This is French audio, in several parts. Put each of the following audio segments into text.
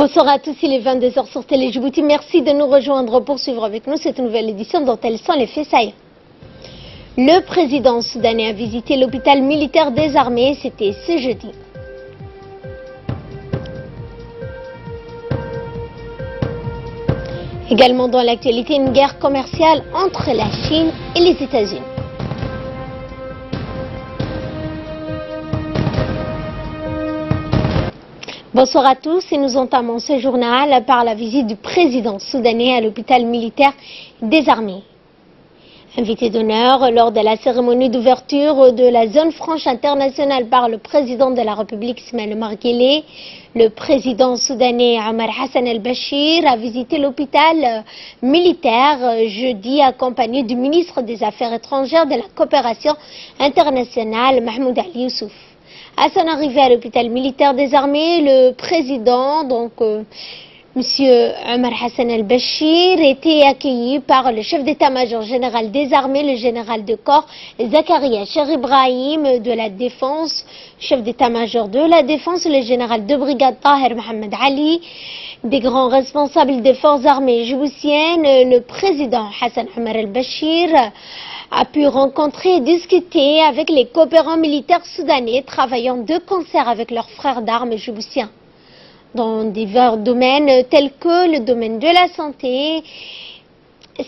Bonsoir à tous, il est 22h sur Télé Djibouti. Merci de nous rejoindre pour suivre avec nous cette nouvelle édition dont elles sont les faits saillants. Le président soudanais a visité l'hôpital militaire des armées, c'était ce jeudi. Également dans l'actualité, une guerre commerciale entre la Chine et les États-Unis. Bonsoir à tous et nous entamons ce journal par la visite du président soudanais à l'hôpital militaire des armées. Invité d'honneur lors de la cérémonie d'ouverture de la zone franche internationale par le président de la République Ismaël Omar Guelleh, le président soudanais Omar Hassan al-Bashir a visité l'hôpital militaire jeudi accompagné du ministre des Affaires étrangères de la coopération internationale Mahmoud Ali Youssouf. À son arrivée à l'hôpital militaire des armées, le président, Monsieur Omar Hassan al-Bashir, était accueilli par le chef d'état-major général des armées, le général de corps Zakaria Cher-Ibrahim de la défense, chef d'état-major de la défense, le général de brigade Taher Mohamed Ali, des grands responsables des forces armées djiboutiennes. Le président Hassan Omar al-Bashir a pu rencontrer et discuter avec les coopérants militaires soudanais travaillant de concert avec leurs frères d'armes djiboutiens dans divers domaines tels que le domaine de la santé.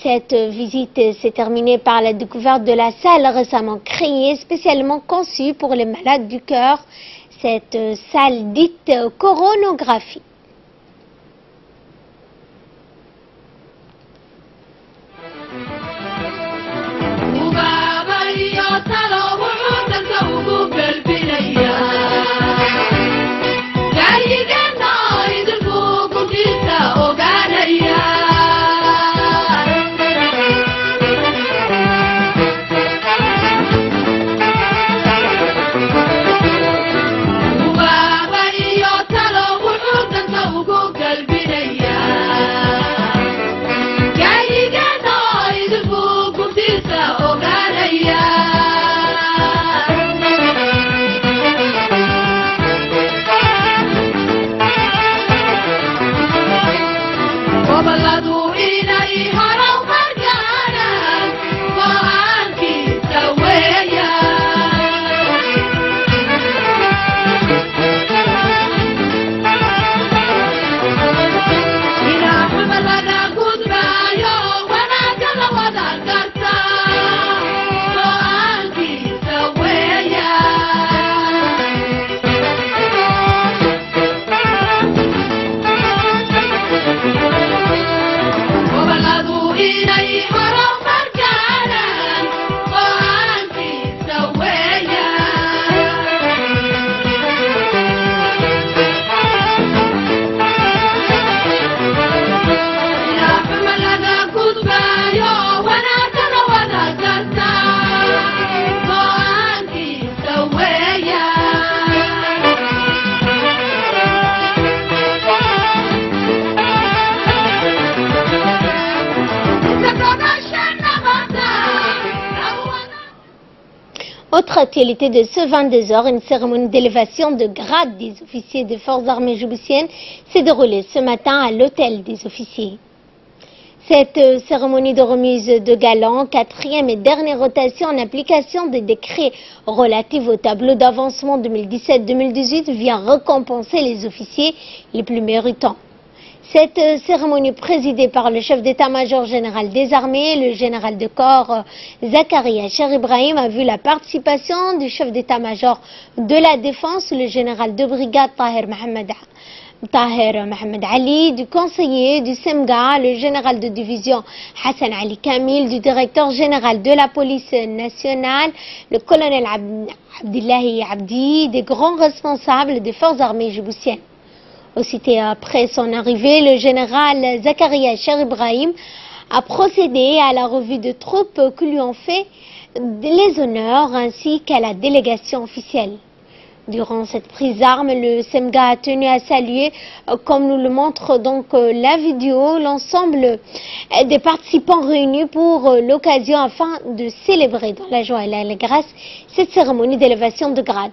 Cette visite s'est terminée par la découverte de la salle récemment créée, spécialement conçue pour les malades du cœur, cette salle dite coronographie. Autre actualité de ce 22h, une cérémonie d'élévation de grade des officiers des forces armées djiboutiennes s'est déroulée ce matin à l'hôtel des officiers. Cette cérémonie de remise de galant, quatrième et dernière rotation en application des décrets relatifs au tableau d'avancement 2017-2018 vient récompenser les officiers les plus méritants. Cette cérémonie présidée par le chef d'état-major général des armées, le général de corps Zakaria Cher-Ibrahim, a vu la participation du chef d'état-major de la défense, le général de brigade Taher Mohamed Ali, du conseiller du SEMGA, le général de division Hassan Ali Kamil, du directeur général de la police nationale, le colonel Abdillahi Abdi, des grands responsables des forces armées djiboutiennes. Aussitôt après son arrivée, le général Zakaria Cher-Ibrahim a procédé à la revue de troupes que lui ont fait les honneurs ainsi qu'à la délégation officielle. Durant cette prise d'armes, le SEMGA a tenu à saluer, comme nous le montre la vidéo, l'ensemble des participants réunis pour l'occasion afin de célébrer dans la joie et l'allégresse cette cérémonie d'élévation de grade.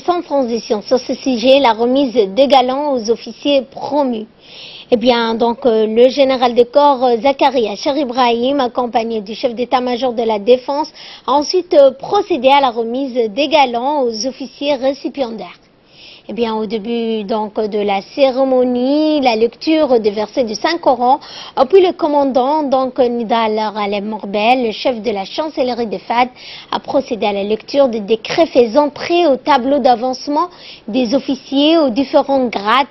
Sans transition sur ce sujet, la remise des galons aux officiers promus. Eh bien, donc, le général de corps Zakaria Cherif Ibrahim, accompagné du chef d'état-major de la Défense, a ensuite procédé à la remise des galons aux officiers récipiendaires. Eh bien, au début donc de la cérémonie, la lecture des versets du Saint-Coran, puis le commandant donc Nidal Alem Morbel, le chef de la chancellerie des FAD, a procédé à la lecture des décrets faisant trait au tableau d'avancement des officiers aux différents grades.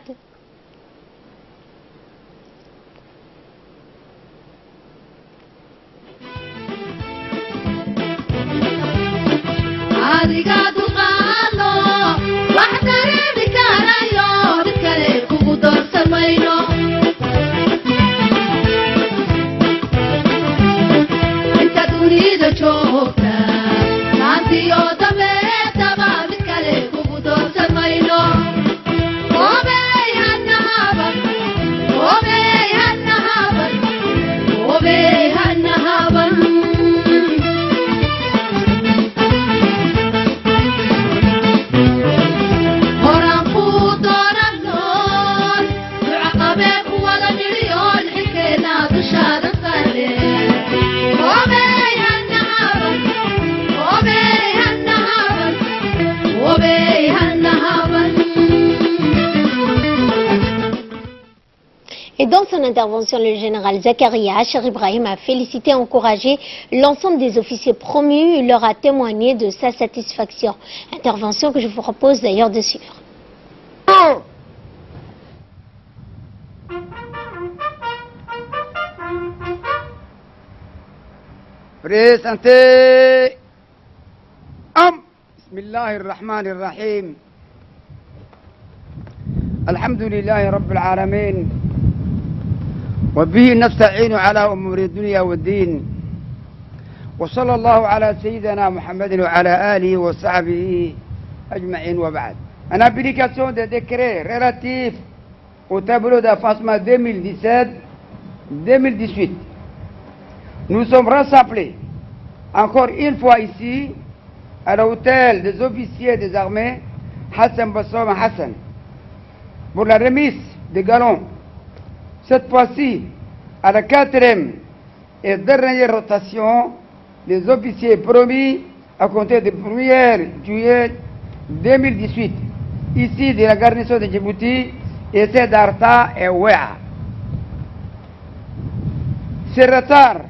Et dans son intervention, le général Zakaria Cherif Ibrahim a félicité et encouragé l'ensemble des officiers promus. Il leur a témoigné de sa satisfaction. Intervention que je vous propose d'ailleurs de suivre. Présentez Bismillahirrahmanirrahim. Alhamdulillahi Rabbil Alamin. وبه نستعين على أمور الدنيا والدين وصلى الله على سيدنا محمد وعلى آله وصحبه أجمعين وبعد. En application des décrets relatifs au tableau d'avancement 2017-2018, nous sommes rassemblés encore une fois ici à l'hôtel des officiers des armées Hassan Bassoma Hassan pour la remise des galons. Cette fois-ci, à la 4e et dernière rotation, les officiers promis à compter du 1er juillet 2018, ici de la garnison de Djibouti, étaient d'Arta et Ouéa. Ce retard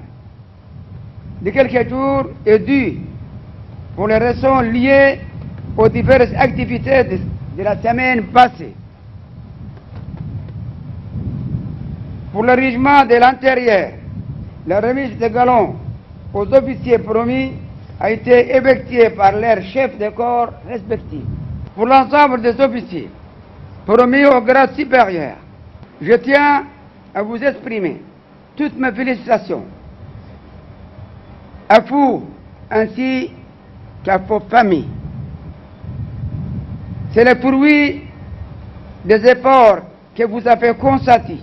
de quelques jours est dû pour les raisons liées aux diverses activités de la semaine passée. Pour le régiment de l'intérieur, la remise des galons aux officiers promis a été effectuée par leurs chefs de corps respectifs. Pour l'ensemble des officiers promis au grade supérieur, je tiens à vous exprimer toutes mes félicitations à vous ainsi qu'à vos familles. C'est le fruit des efforts que vous avez consentis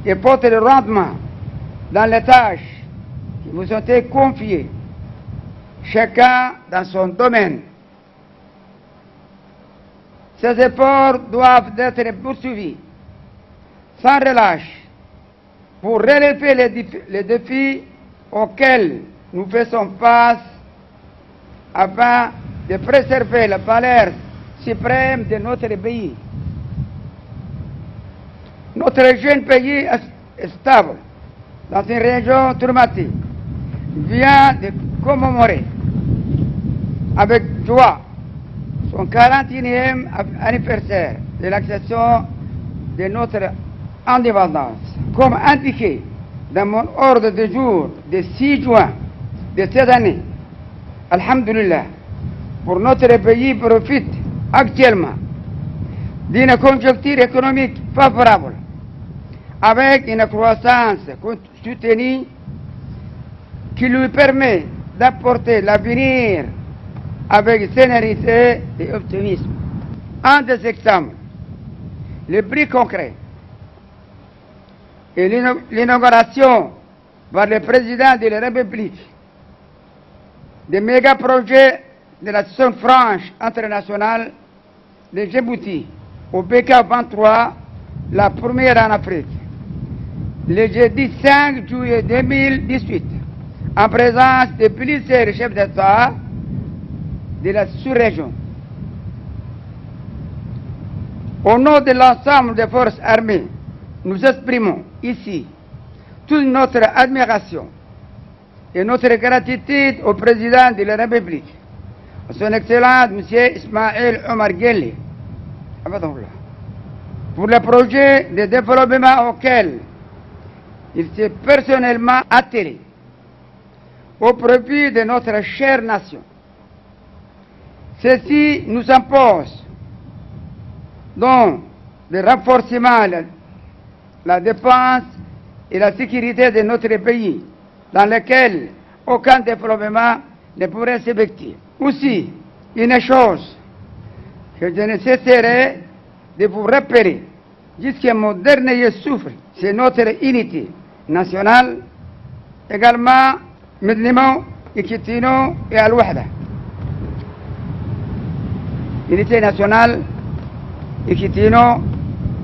et portent le rendement dans les tâches qui vous ont été confiées, chacun dans son domaine. Ces efforts doivent être poursuivis sans relâche pour relever les défis auxquels nous faisons face afin de préserver la valeur suprême de notre pays. Notre jeune pays est stable dans une région traumatique vient de commémorer avec joie son 41e anniversaire de l'accession de notre indépendance. Comme indiqué dans mon ordre de jour de 6 juin de cette année, alhamdulillah, pour notre pays profite actuellement d'une conjoncture économique favorable, avec une croissance soutenue qui lui permet d'apporter l'avenir avec sérénité et optimisme. Un des exemples les plus concrets est l'inauguration par le président de la République des méga-projets de la zone franche internationale de Djibouti au BK 23, la première en Afrique, le jeudi 5 juillet 2018, en présence de plusieurs chefs d'État de la sous-région. Au nom de l'ensemble des forces armées, nous exprimons ici toute notre admiration et notre gratitude au président de la République, son Excellence M. Ismaël Omar Guelleh, pour le projet de développement auquel il s'est personnellement attelé au profit de notre chère nation. Ceci nous impose donc le renforcement, la défense et la sécurité de notre pays, dans lequel aucun développement ne pourrait s'effectuer. Aussi, une chose que je ne cesserai de vous rappeler jusqu'à mon dernier souffle, c'est notre unité nationale, également Mednimo, Ikitino et Al-Wahda. Unité nationale, Ikitino,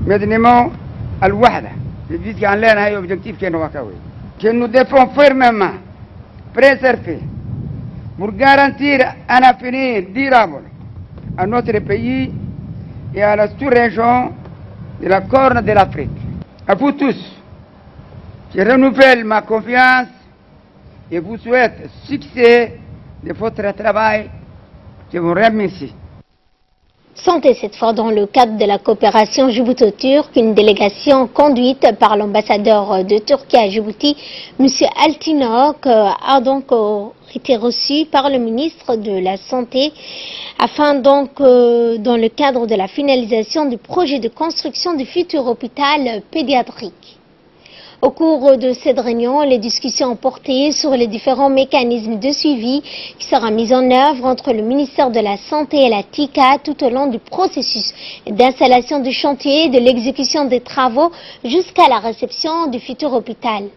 Mednimo, Al-Wahda. C'est jusqu'à l'air un objectif que nous devons fermement préserver pour garantir un avenir durable à notre pays et à la sous-région de la Corne de l'Afrique. À vous tous, je renouvelle ma confiance et vous souhaite succès de votre travail. Je vous remercie. Santé cette fois dans le cadre de la coopération djibouto-turque, une délégation conduite par l'ambassadeur de Turquie à Djibouti, M. Altinok, a donc été reçu par le ministre de la Santé afin donc, dans le cadre de la finalisation du projet de construction du futur hôpital pédiatrique. Au cours de cette réunion, les discussions ont porté sur les différents mécanismes de suivi qui sera mis en œuvre entre le ministère de la Santé et la TICA tout au long du processus d'installation du chantier et de l'exécution des travaux jusqu'à la réception du futur hôpital.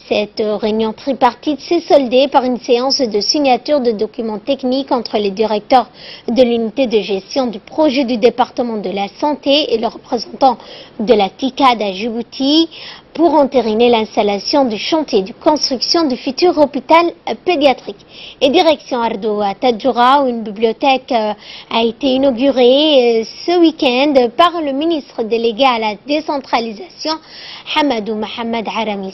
Cette réunion tripartite s'est soldée par une séance de signature de documents techniques entre les directeurs de l'unité de gestion du projet du département de la santé et le représentant de la TICAD à Djibouti pour entériner l'installation du chantier de construction du futur hôpital pédiatrique. Et direction Ardo à Tadjoura, où une bibliothèque a été inaugurée ce week-end par le ministre délégué à la décentralisation, Hamadou Mohamed Aramis.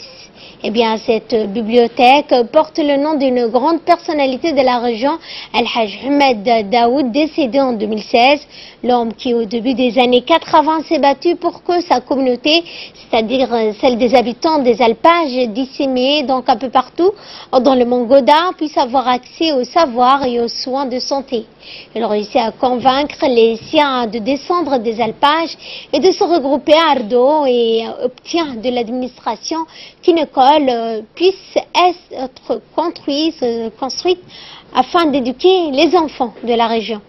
Eh bien, cette bibliothèque porte le nom d'une grande personnalité de la région, Al-Hajj Ahmed Daoud, décédé en 2016. L'homme qui, au début des années 80, s'est battu pour que sa communauté, c'est-à-dire celle des habitants des alpages disséminés donc un peu partout dans le Mont Goda, puisse avoir accès au savoir et aux soins de santé. Il réussit à convaincre les siens de descendre des alpages et de se regrouper à Ardo et obtient de l'administration qu'une école puisse être construite afin d'éduquer les enfants de la région.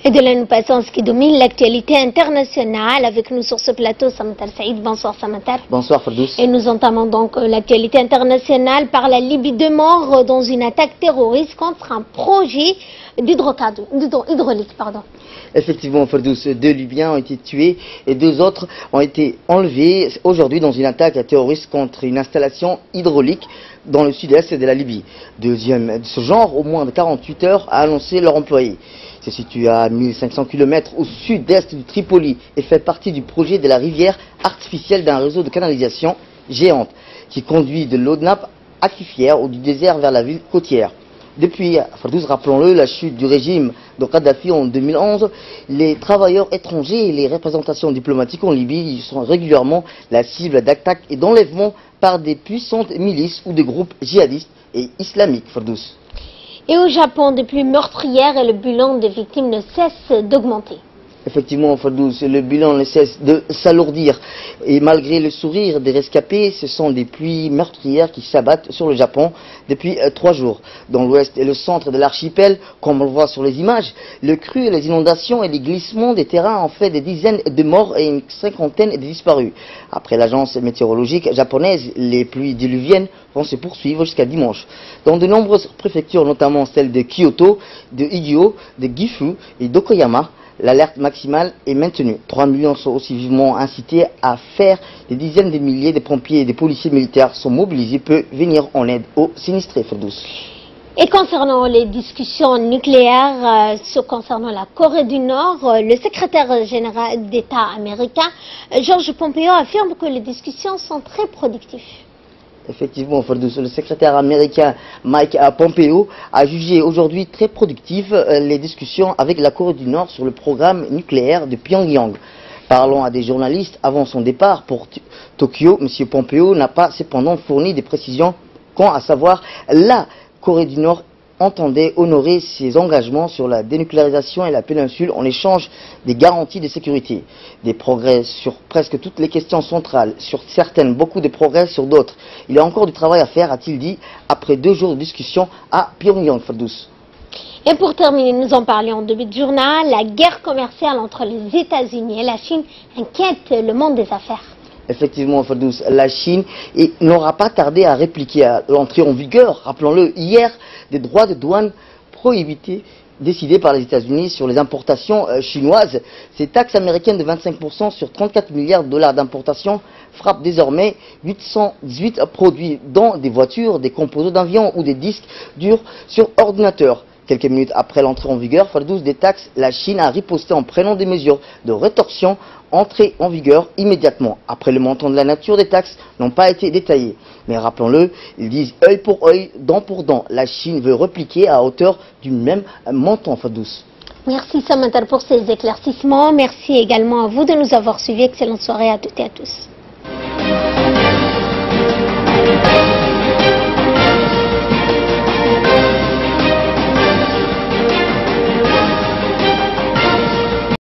Et de là, nous passons à ce qui domine l'actualité internationale. Avec nous sur ce plateau, Samatar Saïd. Bonsoir Samatar. Bonsoir Ferdous. Et nous entamons donc l'actualité internationale par la Libye. 2 morts dans une attaque terroriste contre un projet hydraulique. Effectivement, Ferdous, 2 Libyens ont été tués et 2 autres ont été enlevés aujourd'hui dans une attaque terroriste contre une installation hydraulique dans le sud-est de la Libye. Deuxième de ce genre, au moins de 48 heures, a annoncé leur employé. C'est situé à 1500 km au sud-est de Tripoli et fait partie du projet de la rivière artificielle d'un réseau de canalisation géante qui conduit de l'eau de nappe aquifère ou du désert vers la ville côtière. Depuis, Ferdous, rappelons-le, la chute du régime de Kadhafi en 2011, les travailleurs étrangers et les représentations diplomatiques en Libye sont régulièrement la cible d'attaques et d'enlèvements par des puissantes milices ou des groupes djihadistes et islamiques, Ferdous. Et au Japon, depuis meurtrières, le bilan des victimes ne cesse d'augmenter. Effectivement, Ferdous, le bilan ne cesse de s'alourdir. Et malgré le sourire des rescapés, ce sont des pluies meurtrières qui s'abattent sur le Japon depuis 3 jours. Dans l'ouest et le centre de l'archipel, comme on le voit sur les images, le cru, les inondations et les glissements des terrains ont fait des dizaines de morts et une 50aine de disparus. Après l'agence météorologique japonaise, les pluies diluviennes vont se poursuivre jusqu'à dimanche. Dans de nombreuses préfectures, notamment celles de Kyoto, de Higyo, de Gifu et d'Okoyama, l'alerte maximale est maintenue. 3 millions sont aussi vivement incités à faire. Des dizaines de milliers de pompiers et de policiers militaires sont mobilisés pour venir en aide aux sinistrés, Ferdous. Et concernant les discussions nucléaires, concernant la Corée du Nord, le secrétaire général d'État américain, George Pompeo, affirme que les discussions sont très productives. Effectivement, Ferdous, le secrétaire américain Mike Pompeo a jugé aujourd'hui très productives les discussions avec la Corée du Nord sur le programme nucléaire de Pyongyang. Parlant à des journalistes avant son départ pour Tokyo, M. Pompeo n'a pas cependant fourni des précisions quant à savoir la Corée du Nord entendait honorer ses engagements sur la dénucléarisation et la péninsule en échange des garanties de sécurité. Des progrès sur presque toutes les questions centrales, sur certaines, beaucoup de progrès sur d'autres. Il y a encore du travail à faire, a-t-il dit, après 2 jours de discussion à Pyongyang, Ferdous. Et pour terminer, nous en parlions en début de journal, la guerre commerciale entre les États-Unis et la Chine inquiète le monde des affaires. Effectivement, Ferdous, la Chine n'aura pas tardé à répliquer à l'entrée en vigueur, rappelons-le, hier, des droits de douane prohibités décidés par les États-Unis sur les importations chinoises. Ces taxes américaines de 25% sur 34 milliards de dollars d'importation frappent désormais 818 produits, dont des voitures, des composants d'avions ou des disques durs sur ordinateur. Quelques minutes après l'entrée en vigueur, Ferdous, des taxes, la Chine a riposté en prenant des mesures de rétorsion entrées en vigueur immédiatement. Après, le montant de la nature des taxes n'ont pas été détaillés. Mais rappelons-le, ils disent œil pour œil, dent pour dent. La Chine veut repliquer à hauteur du même montant, Ferdous. Merci Samatar pour ces éclaircissements. Merci également à vous de nous avoir suivis. Excellente soirée à toutes et à tous.